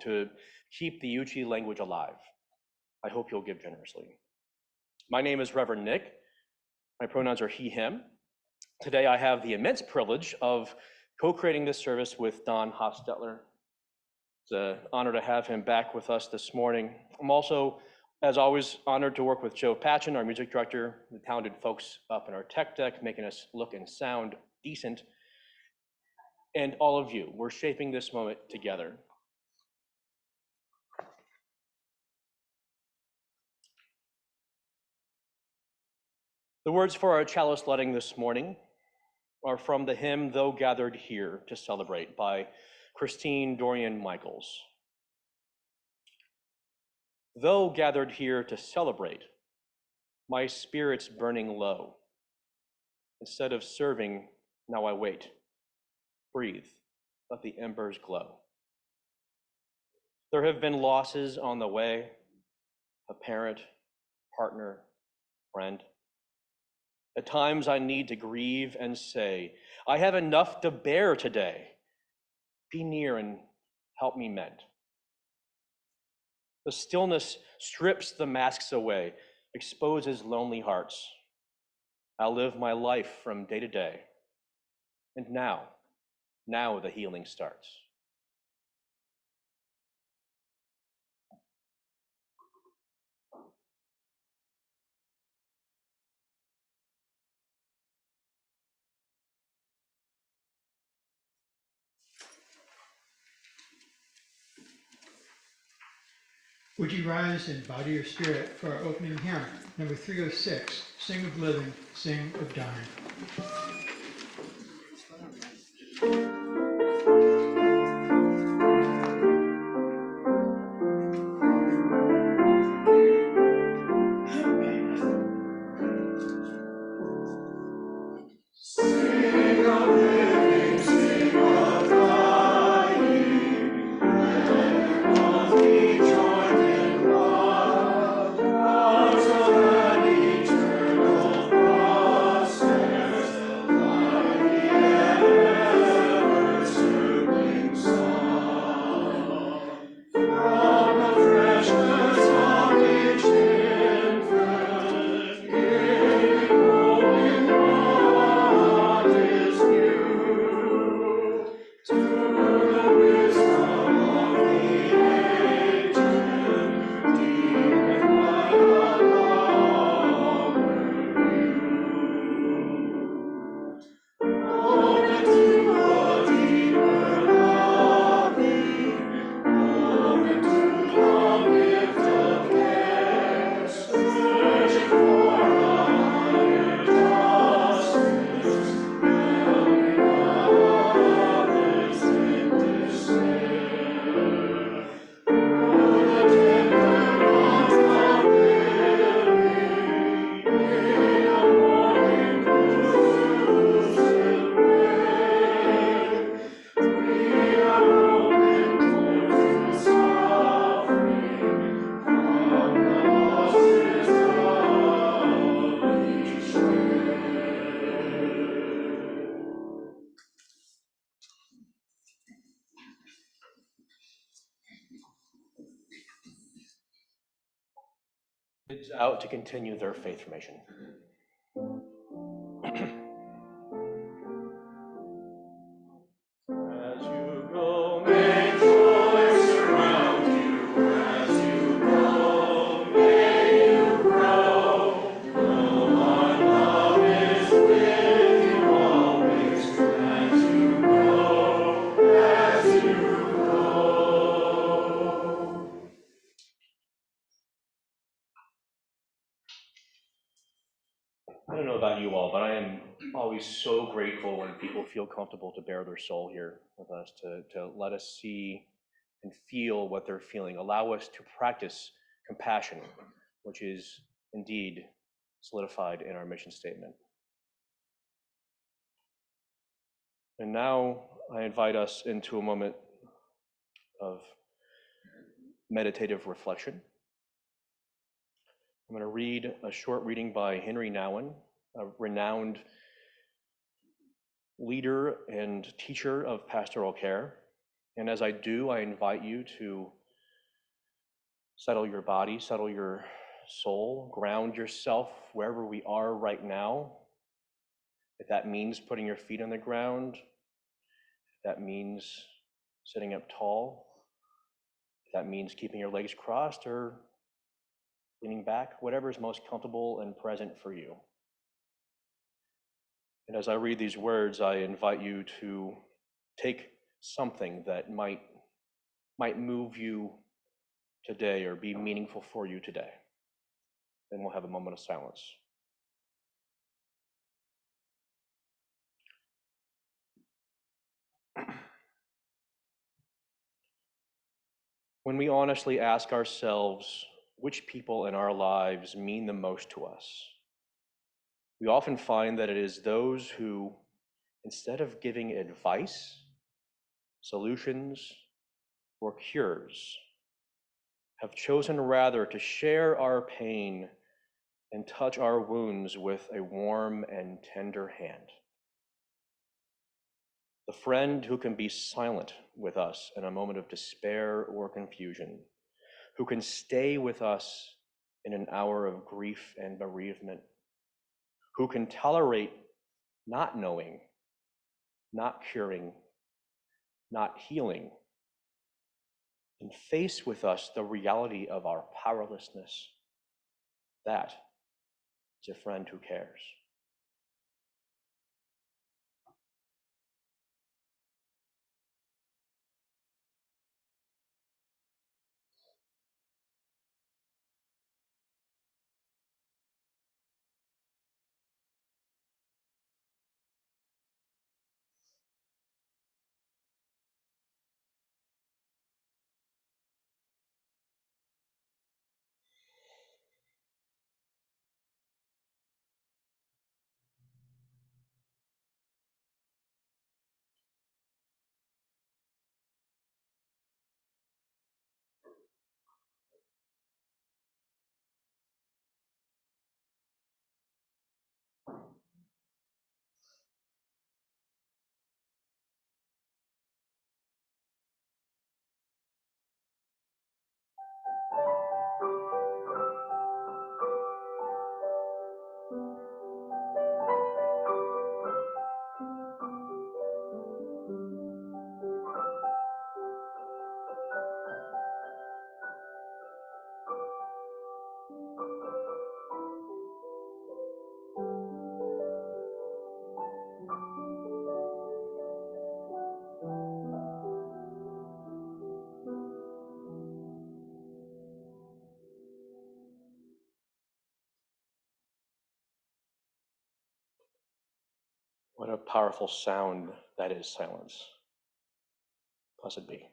to keep the Yuchi language alive. I hope you'll give generously. My name is Reverend Nick. My pronouns are he, him. Today I have the immense privilege of co-creating this service with Don Hostettler. It's an honor to have him back with us this morning. I'm also, as always, honored to work with Patchen, our music director, the talented folks up in our tech deck, making us look and sound decent, and all of you. We're shaping this moment together. The words for our chalice letting this morning are from the hymn, Though Gathered Here to Celebrate, by Christine Dorian Michaels. Though gathered here to celebrate, my spirit's burning low. Instead of serving, now I wait. Breathe, let the embers glow. There have been losses on the way, a parent, partner, friend. At times I need to grieve and say, I have enough to bear today. Be near and help me mend. The stillness strips the masks away, exposes lonely hearts. I'll live my life from day to day. And now the healing starts. Would you rise in body or spirit for our opening hymn, number 306, Sing of Living, Sing of Dying. Out to continue their faith formation. As you go, may joy surround you. As you go, may you grow. Know our love is with you always. As you go, as you go. I don't know about you all, but I am always so grateful when people feel comfortable to bare their soul here with us, to let us see and feel what they're feeling, allow us to practice compassion, which is indeed solidified in our mission statement. And now I invite us into a moment of meditative reflection. I'm going to read a short reading by Henry Nouwen, a renowned leader and teacher of pastoral care. And as I do, I invite you to settle your body, settle your soul, ground yourself wherever we are right now. If that means putting your feet on the ground, if that means sitting up tall, if that means keeping your legs crossed or leaning back, whatever is most comfortable and present for you. And as I read these words, I invite you to take something that might move you today or be meaningful for you today. Then we'll have a moment of silence. When we honestly ask ourselves which people in our lives mean the most to us, we often find that it is those who, instead of giving advice, solutions, or cures, have chosen rather to share our pain and touch our wounds with a warm and tender hand. The friend who can be silent with us in a moment of despair or confusion, who can stay with us in an hour of grief and bereavement, who can tolerate not knowing, not curing, not healing, and face with us the reality of our powerlessness. That is a friend who cares. What a powerful sound that is, silence. Blessed be.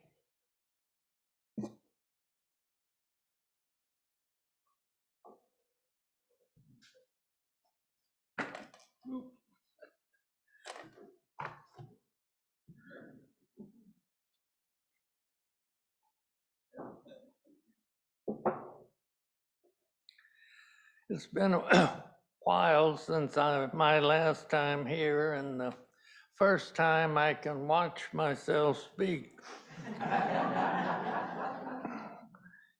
It's been a while since my last time here, and the first time I can watch myself speak.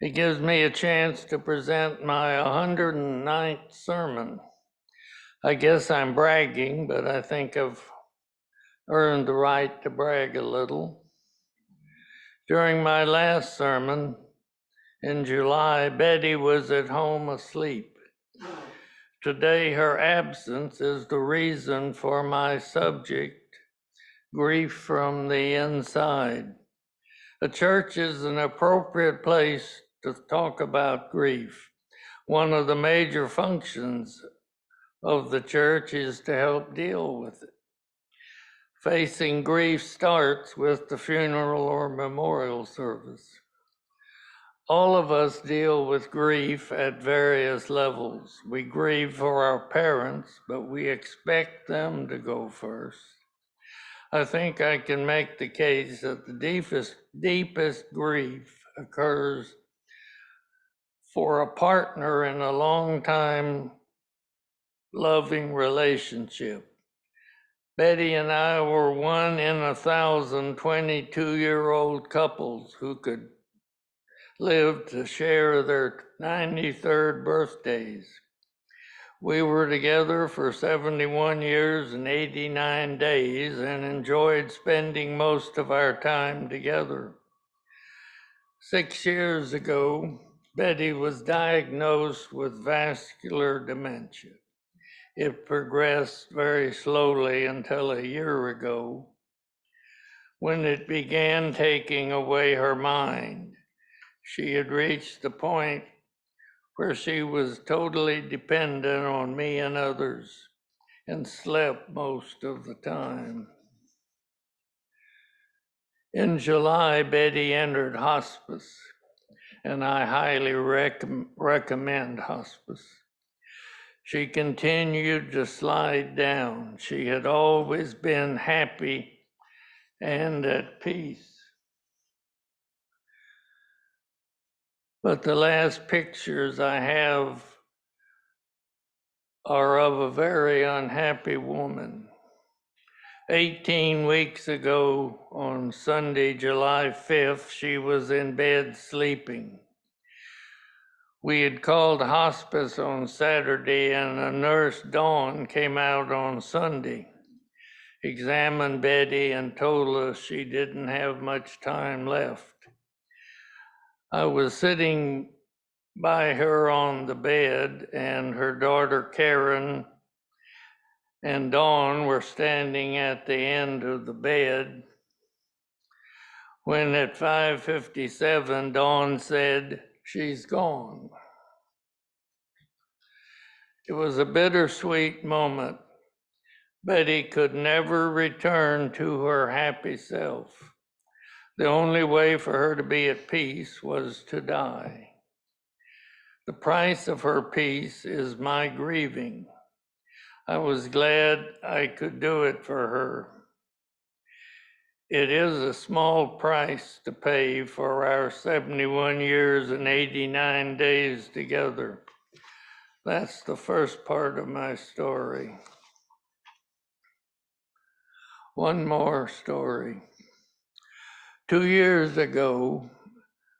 It gives me a chance to present my 109th sermon. I guess I'm bragging, but I think I've earned the right to brag a little. During my last sermon in July, Betty was at home asleep. Today, her absence is the reason for my subject, grief from the inside. A church is an appropriate place to talk about grief. One of the major functions of the church is to help deal with it. Facing grief starts with the funeral or memorial service. All of us deal with grief at various levels. We grieve for our parents, but we expect them to go first. I think I can make the case that the deepest grief occurs for a partner in a long-time loving relationship. Betty and I were one in 1,000 22-year-old couples who could live to share their 93rd birthdays. We were together for 71 years and 89 days and enjoyed spending most of our time together. 6 years ago, Betty was diagnosed with vascular dementia. It progressed very slowly until a year ago, when it began taking away her mind. She had reached the point where she was totally dependent on me and others and slept most of the time. In July, Betty entered hospice, and I highly recommend hospice. She continued to slide down. She had always been happy and at peace. But the last pictures I have are of a very unhappy woman. 18 weeks ago, on Sunday, July 5th, she was in bed sleeping. We had called hospice on Saturday, and a nurse, Dawn, came out on Sunday, examined Betty, and told us she didn't have much time left. I was sitting by her on the bed, and her daughter, Karen, and Dawn were standing at the end of the bed when at 5:57, Dawn said, "She's gone." It was a bittersweet moment. Betty could never return to her happy self. The only way for her to be at peace was to die. The price of her peace is my grieving. I was glad I could do it for her. It is a small price to pay for our 71 years and 89 days together. That's the first part of my story. One more story. 2 years ago,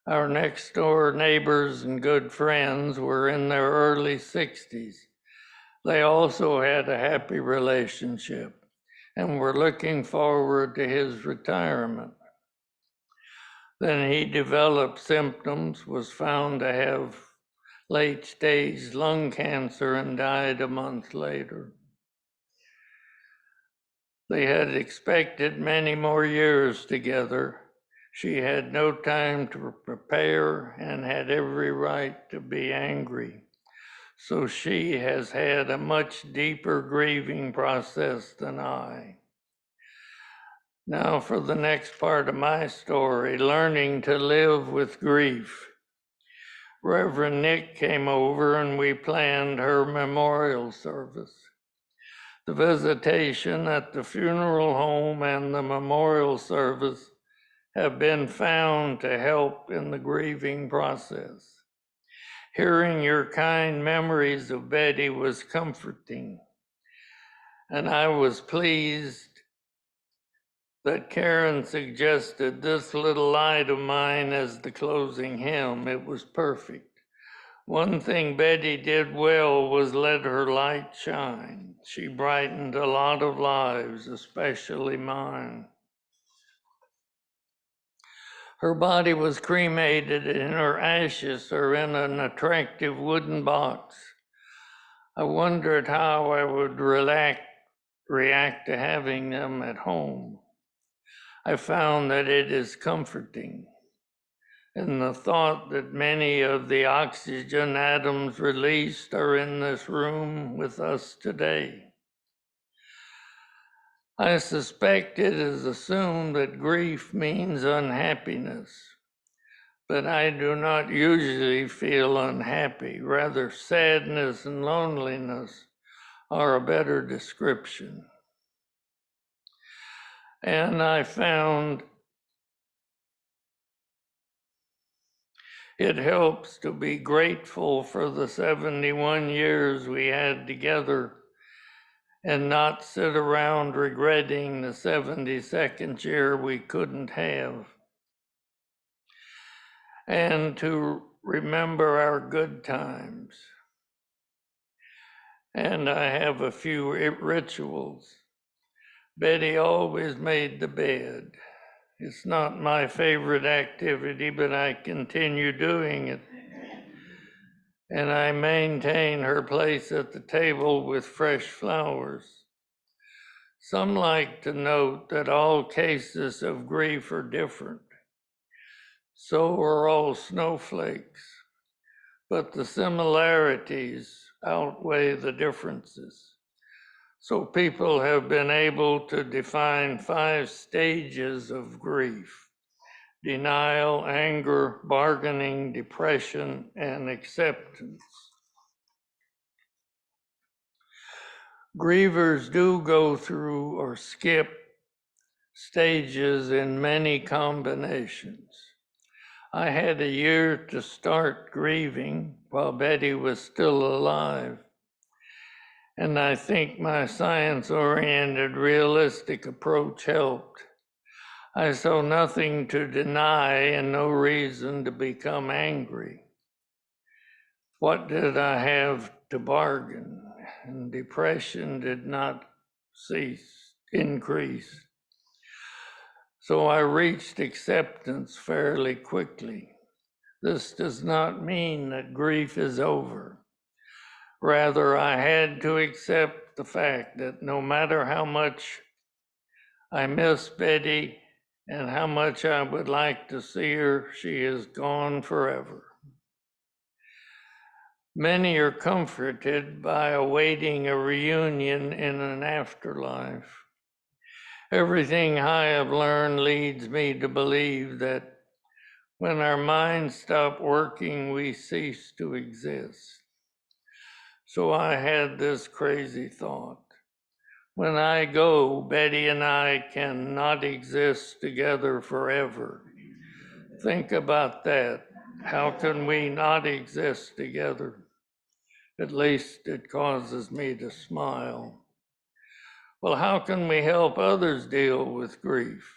our next door neighbors and good friends were in their early 60s. They also had a happy relationship and were looking forward to his retirement. Then he developed symptoms, was found to have late-stage lung cancer, and died a month later. They had expected many more years together. She had no time to prepare and had every right to be angry. So she has had a much deeper grieving process than I. Now for the next part of my story, learning to live with grief. Reverend Nick came over and we planned her memorial service. The visitation at the funeral home and the memorial service have been found to help in the grieving process. Hearing your kind memories of Betty was comforting, and I was pleased that Karen suggested this little light of mine as the closing hymn. It was perfect. One thing Betty did well was let her light shine. She brightened a lot of lives, especially mine. Her body was cremated and her ashes are in an attractive wooden box. I wondered how I would react to having them at home. I found that it is comforting, and the thought that many of the oxygen atoms released are in this room with us today. I suspect it is assumed that grief means unhappiness, but I do not usually feel unhappy. Rather, sadness and loneliness are a better description. And I found it helps to be grateful for the 71 years we had together and not sit around regretting the 72nd year we couldn't have, and to remember our good times. And I have a few rituals. Betty always made the bed. It's not my favorite activity, but I continue doing it. And I maintain her place at the table with fresh flowers. Some like to note that all cases of grief are different. So are all snowflakes, but the similarities outweigh the differences. So people have been able to define 5 stages of grief: denial, anger, bargaining, depression, and acceptance. Grievers do go through or skip stages in many combinations. I had a year to start grieving while Betty was still alive. And I think my science-oriented, realistic approach helped. I saw nothing to deny and no reason to become angry. What did I have to bargain? And depression did not increase. So I reached acceptance fairly quickly. This does not mean that grief is over. Rather, I had to accept the fact that no matter how much I miss Betty and how much I would like to see her, she is gone forever. Many are comforted by awaiting a reunion in an afterlife. Everything I have learned leads me to believe that when our minds stop working, we cease to exist. So I had this crazy thought. When I go, Betty and I cannot exist together forever. Think about that. How can we not exist together? At least it causes me to smile. Well, how can we help others deal with grief?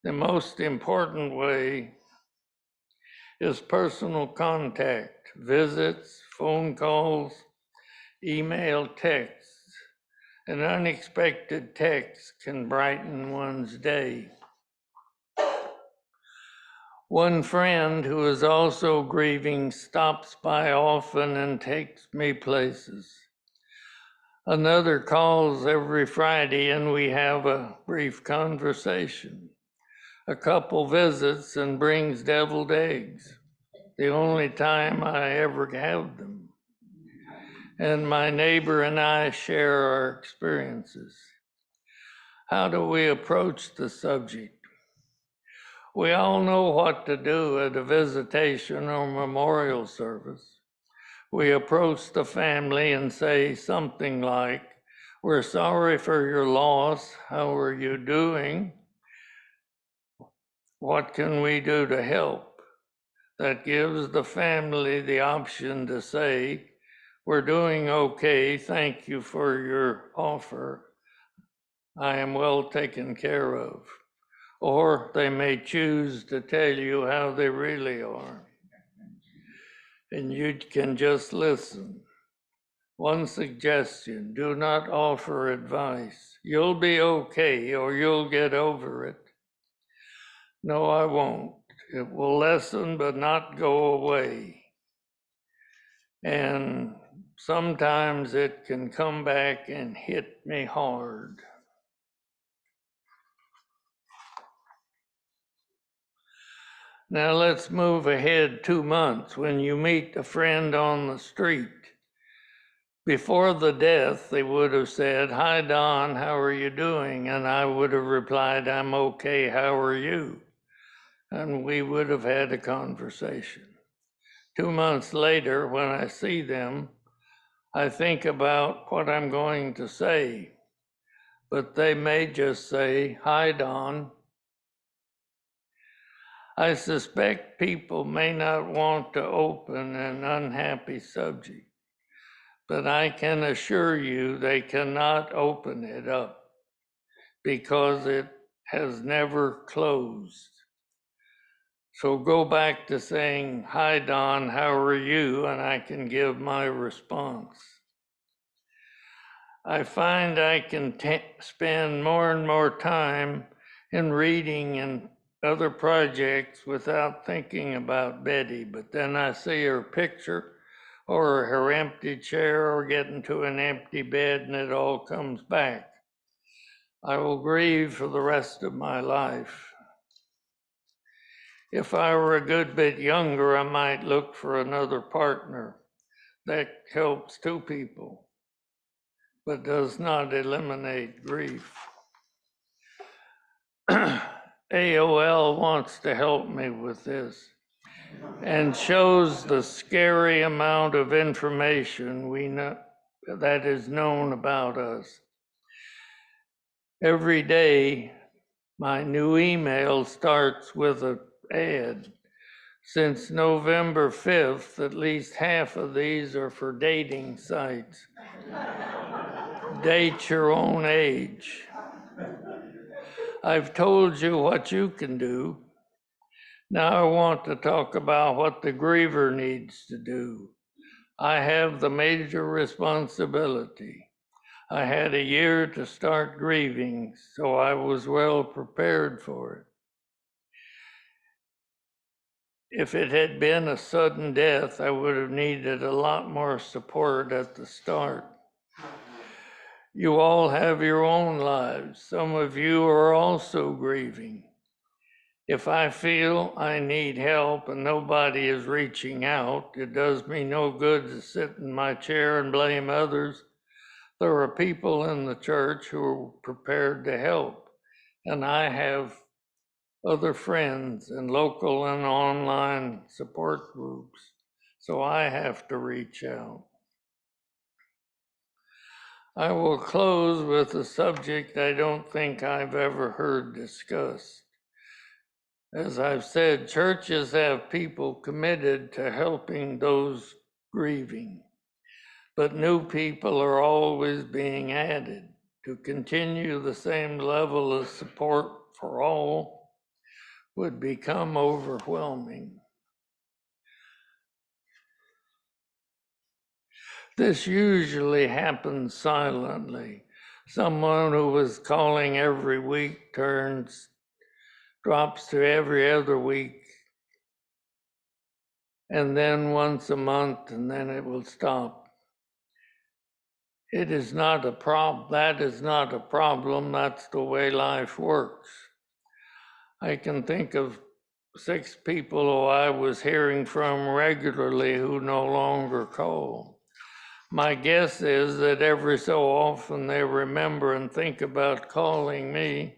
The most important way is personal contact, visits, phone calls, email, texts. An unexpected text can brighten one's day. One friend who is also grieving stops by often and takes me places. Another calls every Friday and we have a brief conversation. A couple visits and brings deviled eggs, the only time I ever have them. And my neighbor and I share our experiences. How do we approach the subject? We all know what to do at a visitation or memorial service. We approach the family and say something like, "We're sorry for your loss. How are you doing? What can we do to help?" That gives the family the option to say, "We're doing okay. Thank you for your offer. I am well taken care of." Or they may choose to tell you how they really are. And you can just listen. One suggestion: do not offer advice. "You'll be okay," or "you'll get over it." No, I won't. It will lessen but not go away. And sometimes it can come back and hit me hard. Now let's move ahead 2 months when you meet a friend on the street. Before the death, they would have said, "Hi, Don, how are you doing?" And I would have replied, "I'm okay, how are you?" And we would have had a conversation. 2 months later, when I see them, I think about what I'm going to say. But they may just say, "Hi, Don." I suspect people may not want to open an unhappy subject, but I can assure you they cannot open it up because it has never closed. So go back to saying, "Hi, Don, how are you?" and I can give my response. I find I can spend more and more time in reading and other projects without thinking about Betty, but then I see her picture or her empty chair or get into an empty bed and it all comes back. I will grieve for the rest of my life. If I were a good bit younger, I might look for another partner. That helps two people, but does not eliminate grief. AOL wants to help me with this and shows the scary amount of information we know that is known about us. Every day, my new email starts with an ad. Since November 5th, at least half of these are for dating sites. Date your own age. I've told you what you can do. Now I want to talk about what the griever needs to do. I have the major responsibility. I had a year to start grieving, so I was well prepared for it. If it had been a sudden death, I would have needed a lot more support at the start. You all have your own lives. Some of you are also grieving. If I feel I need help and nobody is reaching out, it does me no good to sit in my chair and blame others. There are people in the church who are prepared to help, and I have other friends and local and online support groups, so I have to reach out. I will close with a subject I don't think I've ever heard discussed. As I've said, churches have people committed to helping those grieving, but new people are always being added. To continue the same level of support for all would become overwhelming. This usually happens silently. Someone who was calling every week drops to every other week, and then once a month, and then it will stop. It is not a problem. That is not a problem. That's the way life works. I can think of 6 people who I was hearing from regularly who no longer call. My guess is that every so often they remember and think about calling me,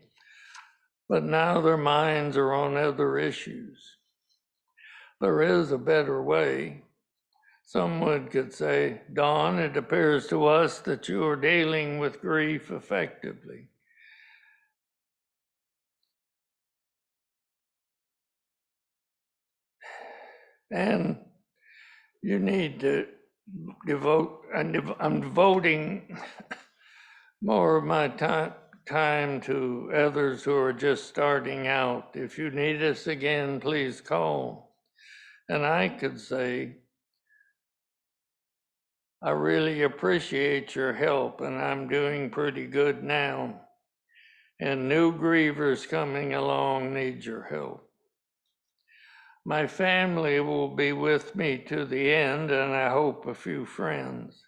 but now their minds are on other issues. There is a better way. Someone could say, "Don, it appears to us that you are dealing with grief effectively." And you need to I'm devoting more of my time to others who are just starting out. If you need us again, please call. And I could say, I really appreciate your help, and I'm doing pretty good now. And new grievers coming along need your help. My family will be with me to the end, and I hope a few friends.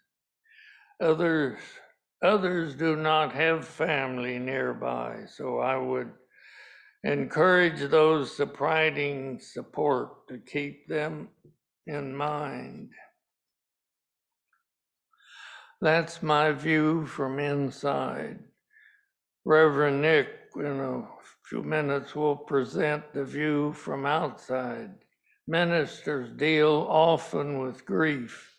Others do not have family nearby, so I would encourage those providing support to keep them in mind. That's my view from inside. Reverend Nick, in a few minutes, will present the view from outside. Ministers deal often with grief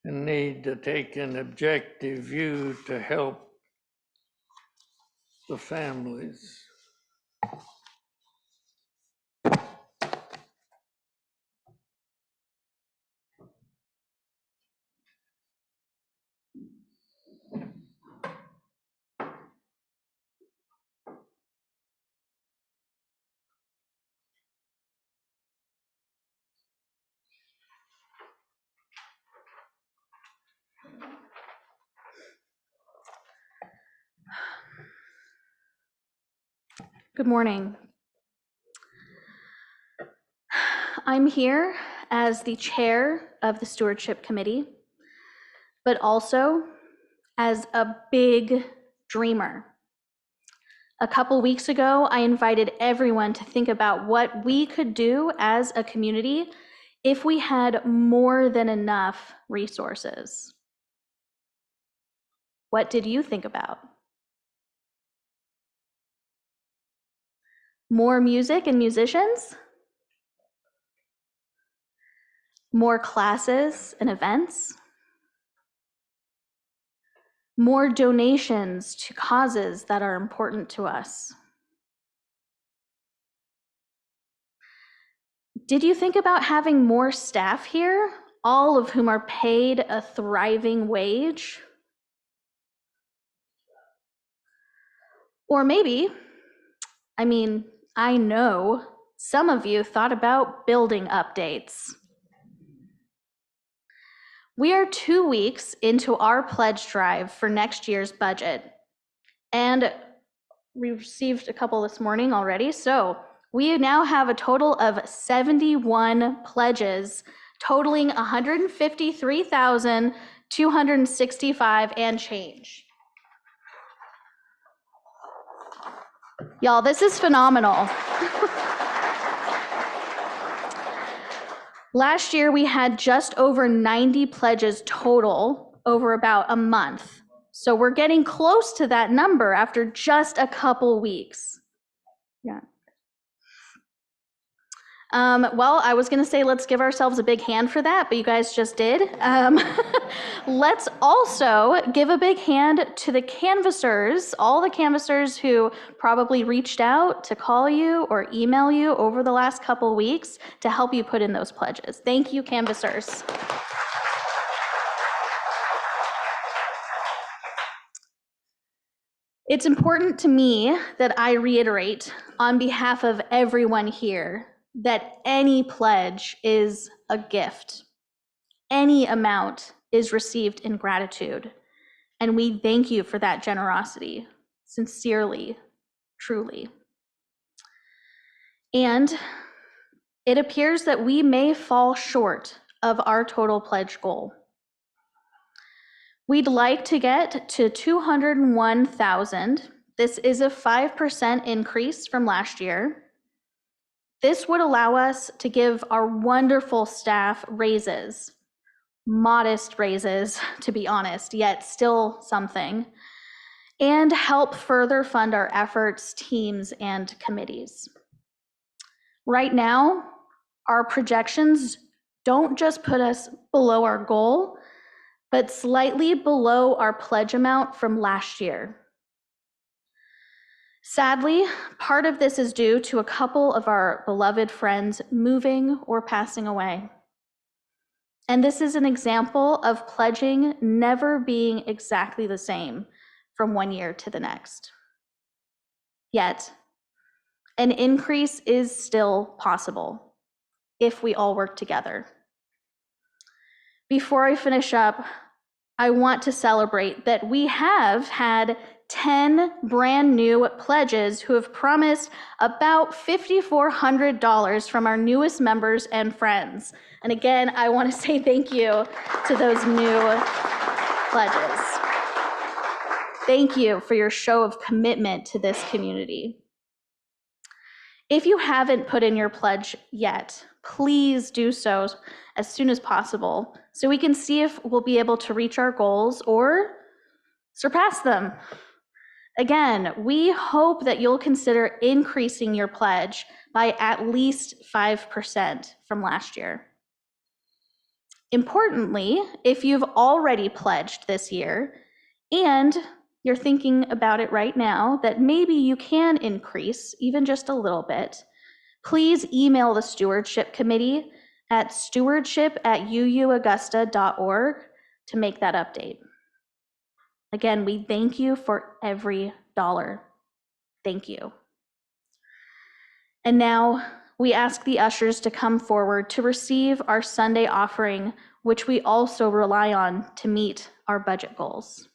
and need to take an objective view to help the families. Good morning. I'm here as the chair of the Stewardship Committee, but also as a big dreamer. A couple weeks ago, I invited everyone to think about what we could do as a community if we had more than enough resources. What did you think about? More music and musicians? More classes and events? More donations to causes that are important to us? Did you think about having more staff here, all of whom are paid a thriving wage? Or maybe, I know some of you thought about building updates. We are 2 weeks into our pledge drive for next year's budget, and we received a couple this morning already, so we now have a total of 71 pledges totaling $153,265 and change. Y'all, this is phenomenal. Last year, we had just over 90 pledges total over about a month. So we're getting close to that number after just a couple weeks. Yeah. Well, I was going to say let's give ourselves a big hand for that, but you guys just did. Let's also give a big hand to the canvassers, all the canvassers who probably reached out to call you or email you over the last couple weeks to help you put in those pledges. Thank you, canvassers. It's important to me that I reiterate on behalf of everyone here that any pledge is a gift. Any amount is received in gratitude, and we thank you for that generosity, sincerely, truly. And it appears that we may fall short of our total pledge goal. We'd like to get to 201,000. This is a 5% increase from last year. This would allow us to give our wonderful staff raises, modest raises, to be honest, yet still something, and help further fund our efforts, teams, and committees. Right now, our projections don't just put us below our goal, but slightly below our pledge amount from last year. Sadly, part of this is due to a couple of our beloved friends moving or passing away. And this is an example of pledging never being exactly the same from one year to the next. Yet, an increase is still possible if we all work together. Before I finish up, I want to celebrate that we have had 10 brand new pledges who have promised about $5,400 from our newest members and friends. And again, I want to say thank you to those new pledges. Thank you for your show of commitment to this community. If you haven't put in your pledge yet, please do so as soon as possible so we can see if we'll be able to reach our goals or surpass them. Again, we hope that you'll consider increasing your pledge by at least 5% from last year. Importantly, if you've already pledged this year and you're thinking about it right now that maybe you can increase even just a little bit, please email the Stewardship Committee at stewardship@uuaugusta.org to make that update. Again, we thank you for every dollar. Thank you. And now we ask the ushers to come forward to receive our Sunday offering, which we also rely on to meet our budget goals.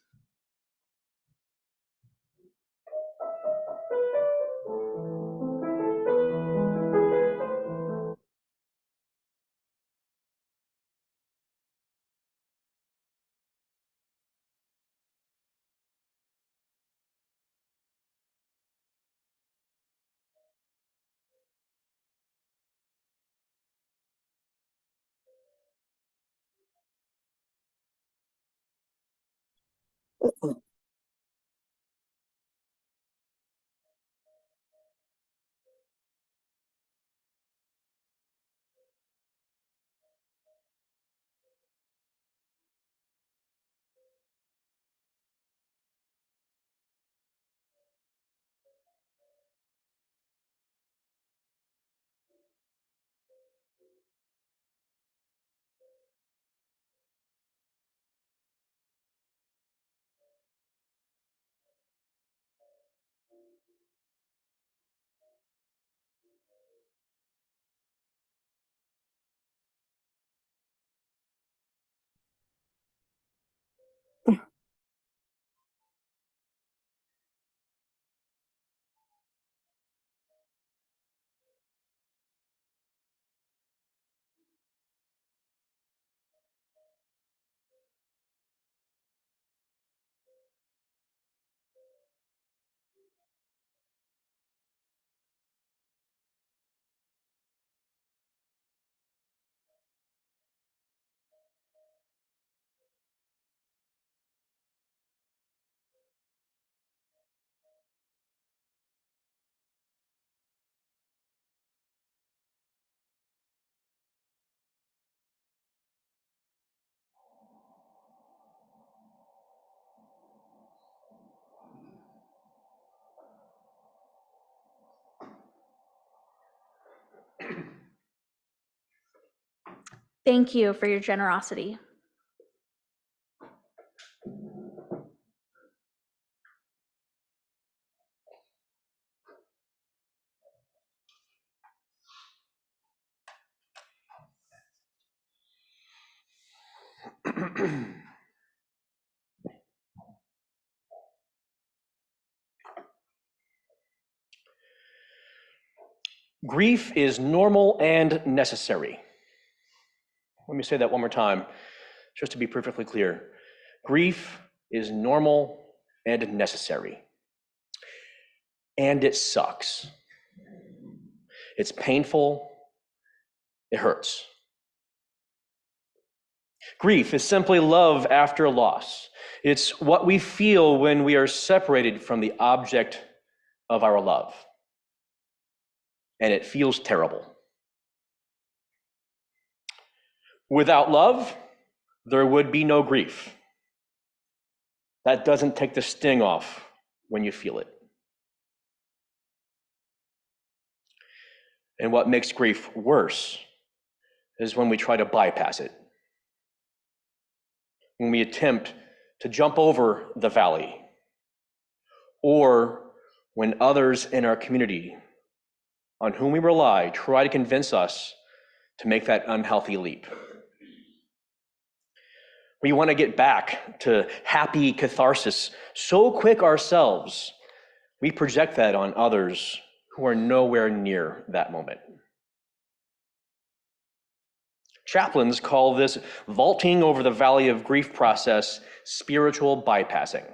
Thank you for your generosity. Grief is normal and necessary. Let me say that one more time, just to be perfectly clear. Grief is normal and necessary. And it sucks. It's painful. It hurts. Grief is simply love after loss. It's what we feel when we are separated from the object of our love. And it feels terrible. Without love, there would be no grief. That doesn't take the sting off when you feel it. And what makes grief worse is when we try to bypass it. When we attempt to jump over the valley, or when others in our community on whom we rely try to convince us to make that unhealthy leap. We want to get back to happy catharsis so quick ourselves, we project that on others who are nowhere near that moment. Chaplains call this vaulting over the valley of grief process spiritual bypassing.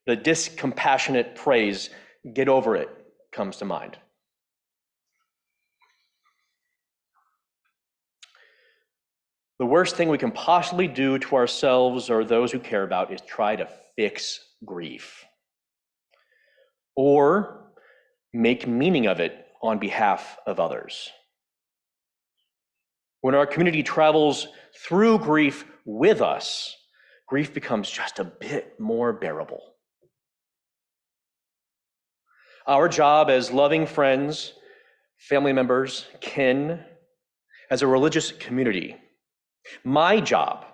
The discompassionate phrase, "get over it," comes to mind. The worst thing we can possibly do to ourselves or those who care about is try to fix grief or make meaning of it on behalf of others. When our community travels through grief with us, grief becomes just a bit more bearable. Our job as loving friends, family members, kin, as a religious community, my job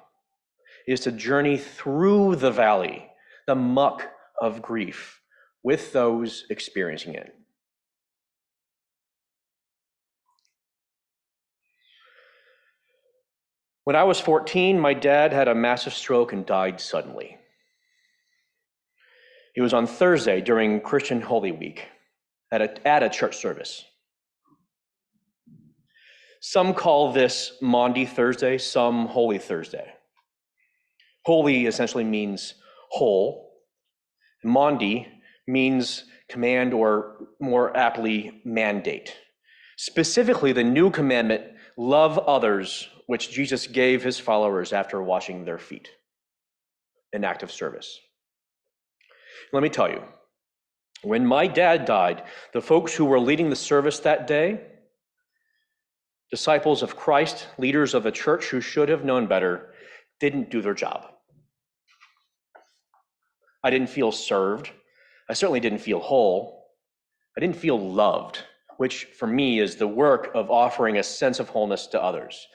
is to journey through the valley, the muck of grief, with those experiencing it. When I was 14, my dad had a massive stroke and died suddenly. It was on Thursday during Christian Holy Week at a church service. Some call this Maundy Thursday, some Holy Thursday. Holy essentially means whole. Maundy means command, or more aptly, mandate. Specifically, the new commandment, love others, which Jesus gave his followers after washing their feet. an act of service. Let me tell you, when my dad died, the folks who were leading the service that day, disciples of Christ, leaders of a church who should have known better, didn't do their job. I didn't feel served. I certainly didn't feel whole. I didn't feel loved, which for me is the work of offering a sense of wholeness to others,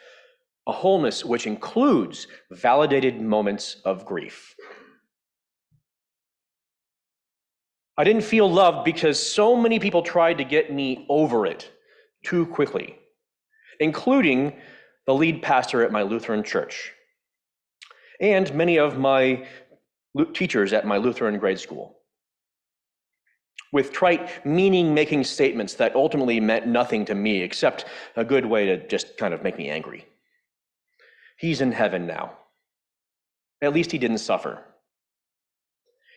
a wholeness which includes validated moments of grief. I didn't feel loved because so many people tried to get me over it too quickly, including the lead pastor at my Lutheran church and many of my teachers at my Lutheran grade school, with trite, meaning-making statements that ultimately meant nothing to me except a good way to just kind of make me angry. He's in heaven now. At least he didn't suffer.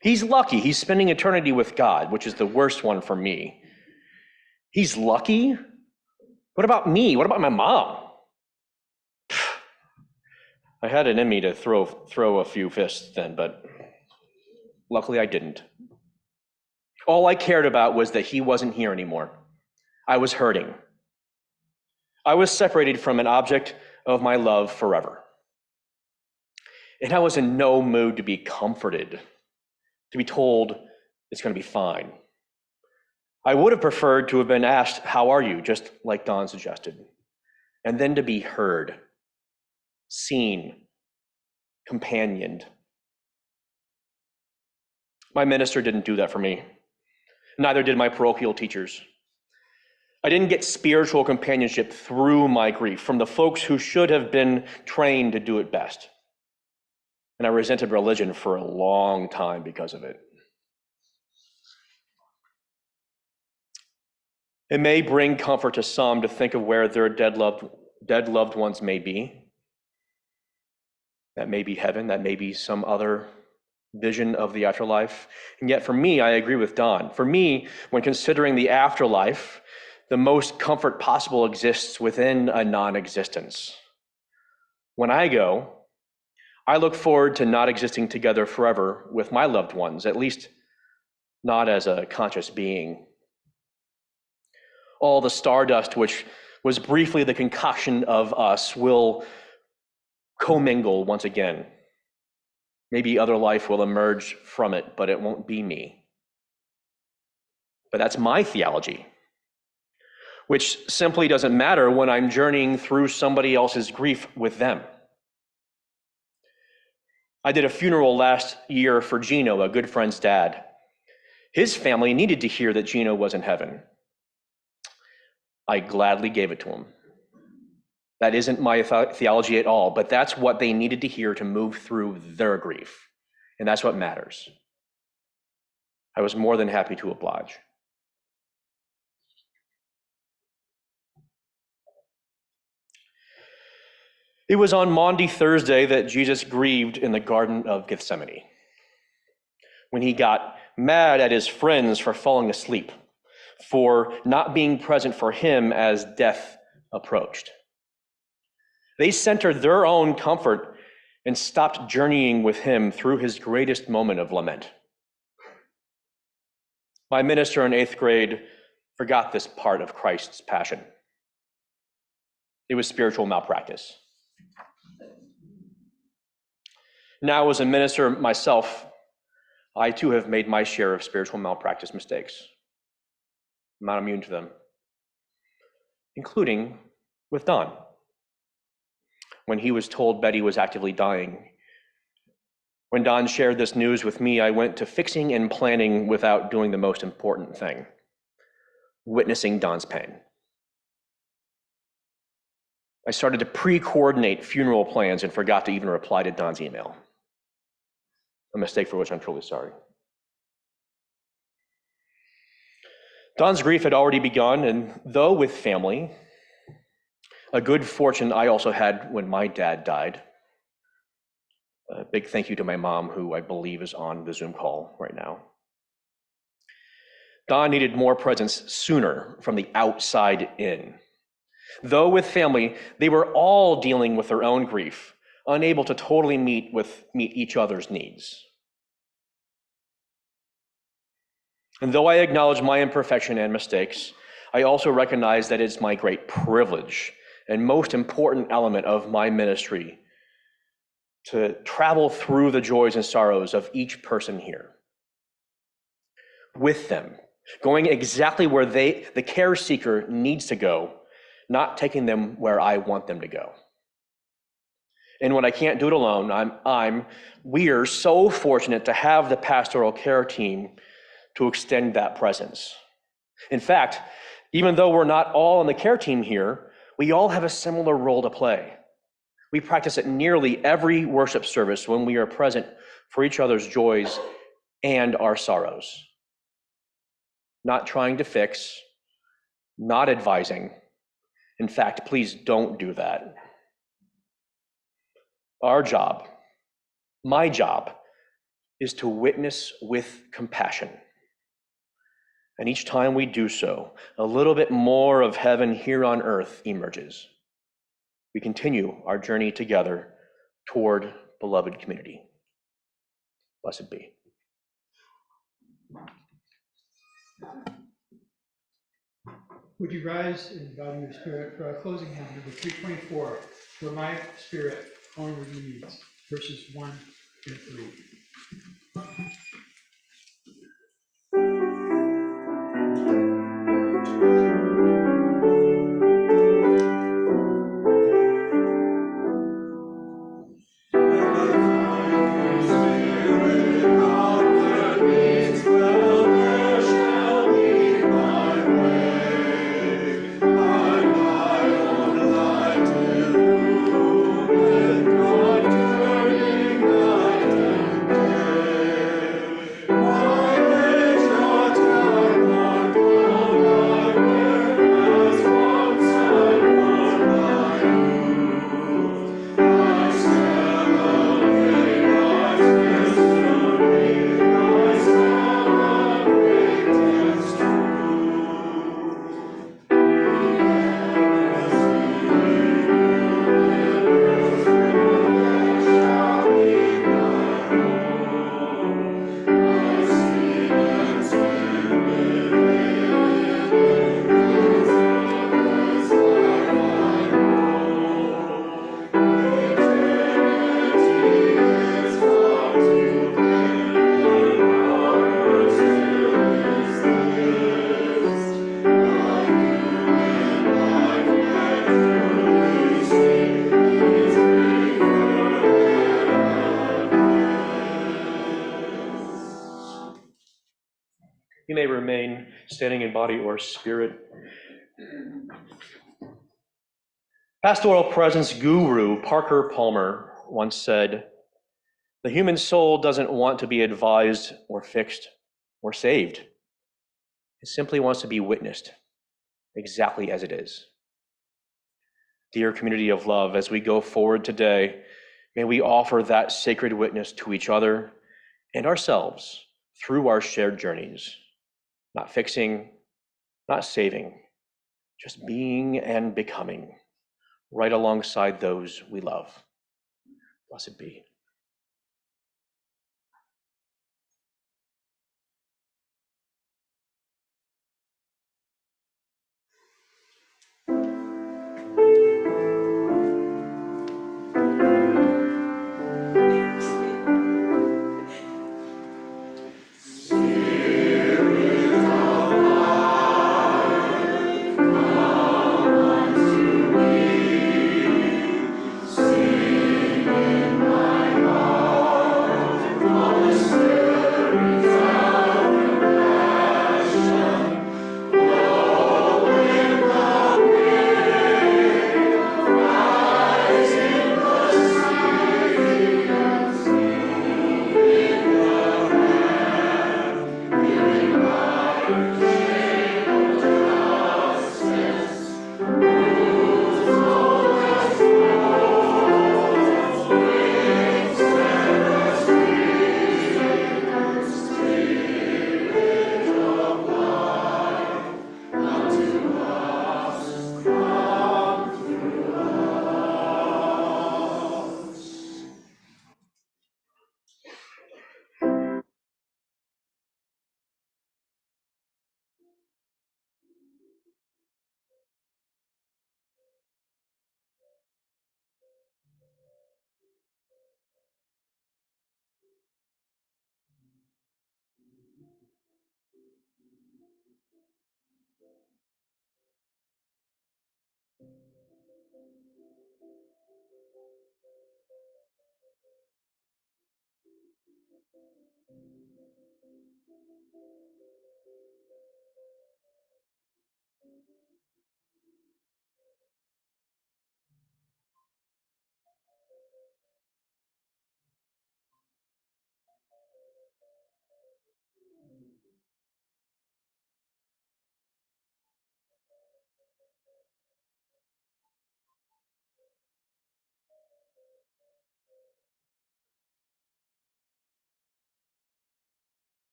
He's lucky. He's spending eternity with God, which is the worst one for me. He's lucky? What about me? What about my mom? I had it in me to throw a few fists then, but luckily I didn't. All I cared about was that he wasn't here anymore. I was hurting. I was separated from an object of my love forever. And I was in no mood to be comforted, to be told it's going to be fine. I would have preferred to have been asked, "How are you?" just like Don suggested, and then to be heard, seen, companioned. My minister didn't do that for me. Neither did my parochial teachers. I didn't get spiritual companionship through my grief from the folks who should have been trained to do it best. And I resented religion for a long time because of it. It may bring comfort to some to think of where their dead loved ones may be. That may be heaven, that may be some other vision of the afterlife. And yet for me, I agree with Don. For me, when considering the afterlife, the most comfort possible exists within a non-existence. When I go, I look forward to not existing together forever with my loved ones, at least not as a conscious being. All the stardust, which was briefly the concoction of us, will commingle once again. Maybe other life will emerge from it, but it won't be me. But that's my theology, which simply doesn't matter when I'm journeying through somebody else's grief with them. I did a funeral last year for Gino, a good friend's dad. His family needed to hear that Gino was in heaven. I gladly gave it to him. That isn't my theology at all, but that's what they needed to hear to move through their grief. And that's what matters. I was more than happy to oblige. It was on Maundy Thursday that Jesus grieved in the Garden of Gethsemane, when he got mad at his friends for falling asleep, for not being present for him as death approached. They centered their own comfort and stopped journeying with him through his greatest moment of lament. My minister in 8th grade forgot this part of Christ's passion. It was spiritual malpractice. Now, as a minister myself, I too have made my share of spiritual malpractice mistakes. I'm not immune to them, including with Don. When he was told Betty was actively dying, when Don shared this news with me, I went to fixing and planning without doing the most important thing, witnessing Don's pain. I started to pre-coordinate funeral plans and forgot to even reply to Don's email. A mistake for which I'm truly sorry. Don's grief had already begun, and though with family, a good fortune I also had when my dad died. A big thank you to my mom, who I believe is on the Zoom call right now. Don needed more presence sooner from the outside in. Though with family, they were all dealing with their own grief, unable to totally meet each other's needs. And though I acknowledge my imperfection and mistakes, I also recognize that it's my great privilege and most important element of my ministry to travel through the joys and sorrows of each person here with them, going exactly where the care seeker needs to go, not taking them where I want them to go. And when I can't do it alone, we are so fortunate to have the pastoral care team to extend that presence. In fact, even though we're not all on the care team here, we all have a similar role to play. We practice at nearly every worship service when we are present for each other's joys and our sorrows. Not trying to fix, not advising. In fact, please don't do that. Our job, my job, is to witness with compassion. And each time we do so, a little bit more of heaven here on earth emerges. We continue our journey together toward beloved community. Blessed be. Would you rise in body or spirit for our closing hymn, number 324, For My Spirit Onward Leads, verses 1 and 3. You may remain standing in body or spirit. Pastoral presence guru Parker Palmer once said, "The human soul doesn't want to be advised or fixed or saved. It simply wants to be witnessed exactly as it is." Dear community of love, as we go forward today, may we offer that sacred witness to each other and ourselves through our shared journeys. Not fixing, not saving, just being and becoming right alongside those we love. Blessed be. Sing in my